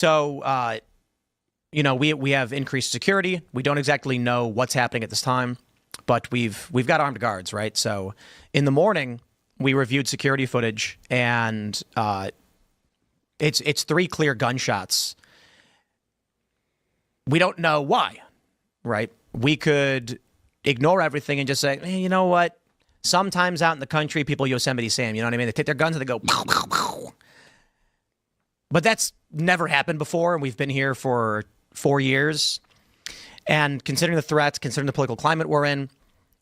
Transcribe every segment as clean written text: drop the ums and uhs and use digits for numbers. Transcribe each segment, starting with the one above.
So, we have increased security. We don't exactly know what's happening at this time, but we've got armed guards, right? So, in the morning, we reviewed security footage, and it's 3 clear gunshots. We don't know why, right? We could ignore everything and just say, hey, you know what? Sometimes out in the country, people Yosemite Sam, you know what I mean? They take their guns and they go, pow, pow, pow. But that's never happened before, and we've been here for 4 years. And considering the threats, considering the political climate we're in,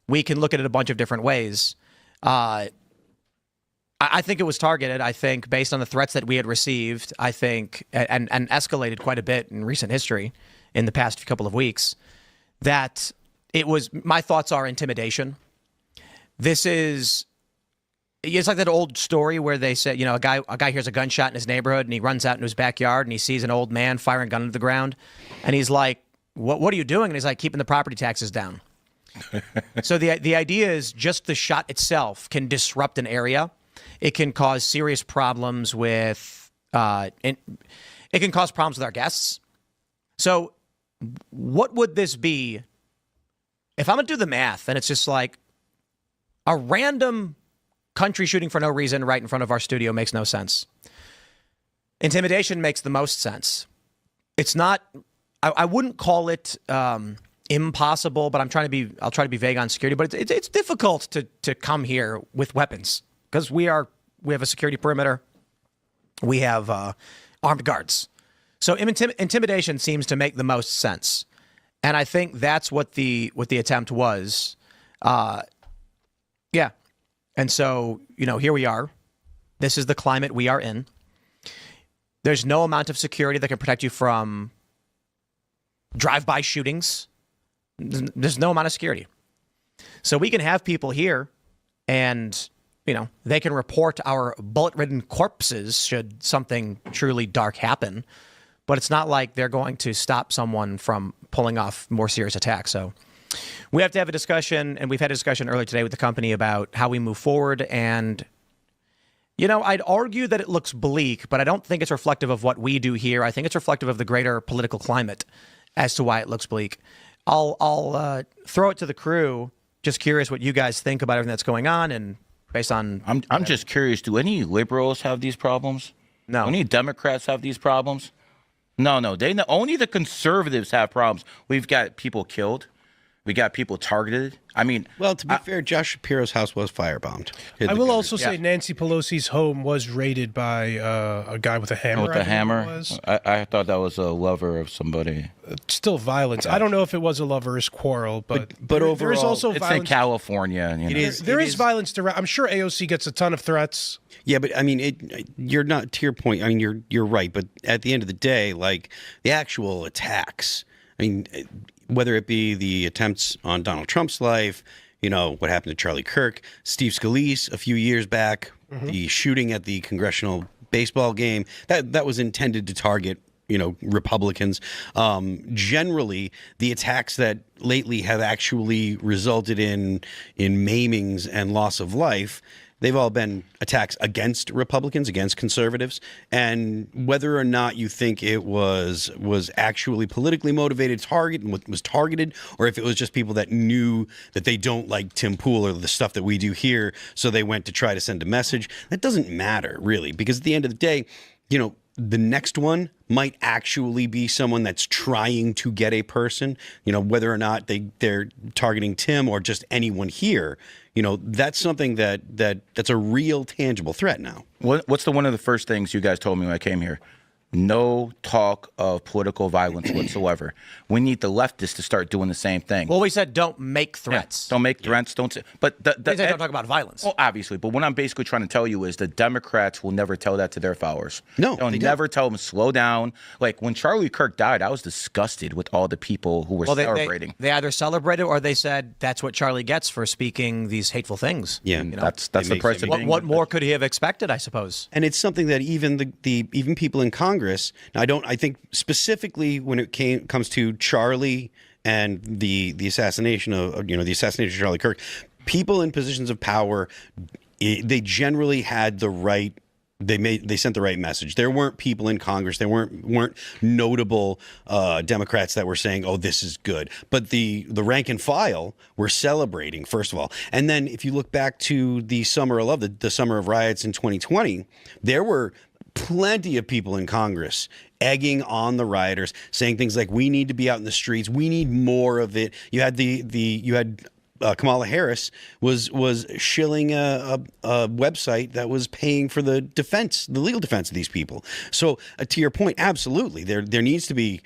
we can look at it a bunch of different ways. I think it was targeted. I think based on the threats that we had received, I think, and escalated quite a bit in recent history in the past couple of weeks, that it was, my thoughts are intimidation. It's like that old story where they said, a guy hears a gunshot in his neighborhood and he runs out into his backyard and he sees an old man firing a gun into the ground. And he's like, what are you doing? And he's like, keeping the property taxes down. So the idea is just the shot itself can disrupt an area. It can cause serious problems with, it can cause problems with our guests. So what would this be if I'm going to do the math and it's just like a random country shooting for no reason right in front of our studio makes no sense. Intimidation makes the most sense. It's not, I wouldn't call it impossible, but I'll try to be vague on security, but it's difficult to come here with weapons because we have a security perimeter. We have armed guards. So intimidation seems to make the most sense. And I think that's what the attempt was. Yeah. And so, here we are. This is the climate we are in. There's no amount of security that can protect you from drive-by shootings. There's no amount of security. So we can have people here and, they can report our bullet-ridden corpses should something truly dark happen. But it's not like they're going to stop someone from pulling off more serious attacks. So we have to have a discussion, and we've had a discussion earlier today with the company about how we move forward. And, I'd argue that it looks bleak, but I don't think it's reflective of what we do here. I think it's reflective of the greater political climate as to why it looks bleak. I'll throw it to the crew. Just curious what you guys think about everything that's going on, and based on... I'm just curious, do any liberals have these problems? No. Any Democrats have these problems? No. Only the conservatives have problems. We've got people killed. We got people targeted. I mean, well, to be fair, Josh Shapiro's house was firebombed. I will also say Nancy Pelosi's home was raided by a guy with a hammer. With a hammer? I thought that was a lover of somebody. Still violence. I don't know if it was a lover's quarrel, but overall, there is also it's violence. in California. There is violence. I'm sure AOC gets a ton of threats. Yeah, but I mean, you're not, to your point. I mean, you're right. But at the end of the day, like the actual attacks. I mean, whether it be the attempts on Donald Trump's life, what happened to Charlie Kirk, Steve Scalise a few years back, the shooting at the congressional baseball game, that was intended to target, Republicans. Generally, the attacks that lately have actually resulted in maimings and loss of life, they've all been attacks against Republicans, against conservatives. And whether or not you think it was actually politically motivated, was targeted, or if it was just people that knew that they don't like Tim Pool or the stuff that we do here, so they went to try to send a message, that doesn't matter, really. Because at the end of the day, the next one might actually be someone that's trying to get a person, whether or not they're targeting Tim or just anyone here. That's something that's a real tangible threat now. What's one of the first things you guys told me when I came here? No talk of political violence whatsoever. We need the leftists to start doing the same thing. Well, we said don't make threats. Yeah, don't make threats. Don't say. But don't talk about violence. Well, obviously. But what I'm basically trying to tell you is the Democrats will never tell that to their followers. No, they'll never tell them slow down. Like when Charlie Kirk died, I was disgusted with all the people who were celebrating. They either celebrated or they said that's what Charlie gets for speaking these hateful things. Yeah, that's the price of being. What more could he have expected? I suppose. And it's something that even even people in Congress. Now, I think specifically when it comes to Charlie and the assassination of Charlie Kirk, people in positions of power, they generally had the right they sent the right message. There weren't people in Congress, there weren't notable Democrats that were saying, "Oh, this is good." But the rank and file were celebrating, first of all. And then if you look back to the summer of love, the summer of riots in 2020, there were plenty of people in Congress egging on the rioters, saying things like, "We need to be out in the streets. We need more of it." You had Kamala Harris was shilling a website that was paying for the legal defense of these people. So to your point, absolutely, there needs to be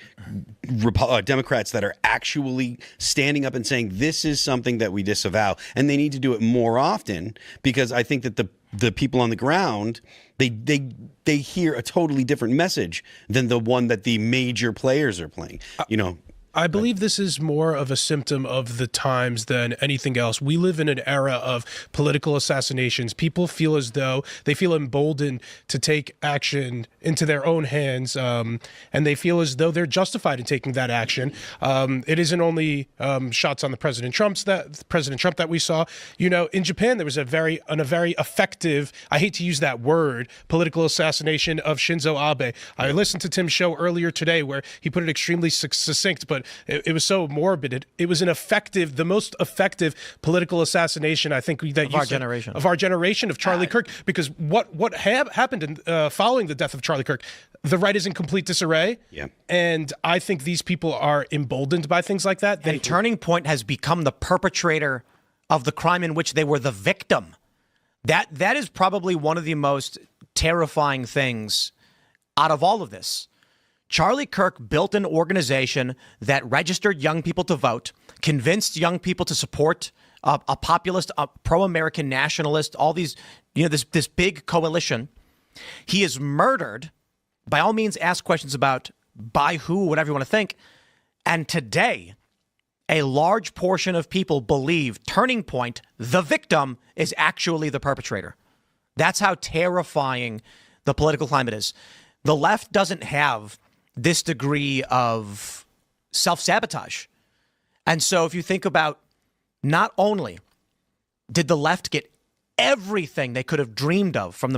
Democrats that are actually standing up and saying this is something that we disavow, and they need to do it more often, because I think that the people on the ground, they hear a totally different message than the one that the major players are playing. I believe this is more of a symptom of the times than anything else. We live in an era of political assassinations. People feel as though they feel emboldened to take action into their own hands, and they feel as though they're justified in taking that action. It isn't only shots on the President Trump that we saw. In Japan, there was a very effective, I hate to use that word, political assassination of Shinzo Abe. I listened to Tim's show earlier today where he put it extremely succinct, but it was so morbid. It was the most effective political assassination, I think, of our generation, of Charlie Kirk. Because what happened following the death of Charlie Kirk, the right is in complete disarray. Yeah. And I think these people are emboldened by things like that. And Turning Point has become the perpetrator of the crime in which they were the victim. That is probably one of the most terrifying things out of all of this. Charlie Kirk built an organization that registered young people to vote, convinced young people to support a populist, a pro-American nationalist, all these, this big coalition. He is murdered. By all means, ask questions about by who, whatever you want to think. And today, a large portion of people believe Turning Point, the victim, is actually the perpetrator. That's how terrifying the political climate is. The left doesn't have this degree of self-sabotage. And so if you think about, not only did the left get everything they could have dreamed of from the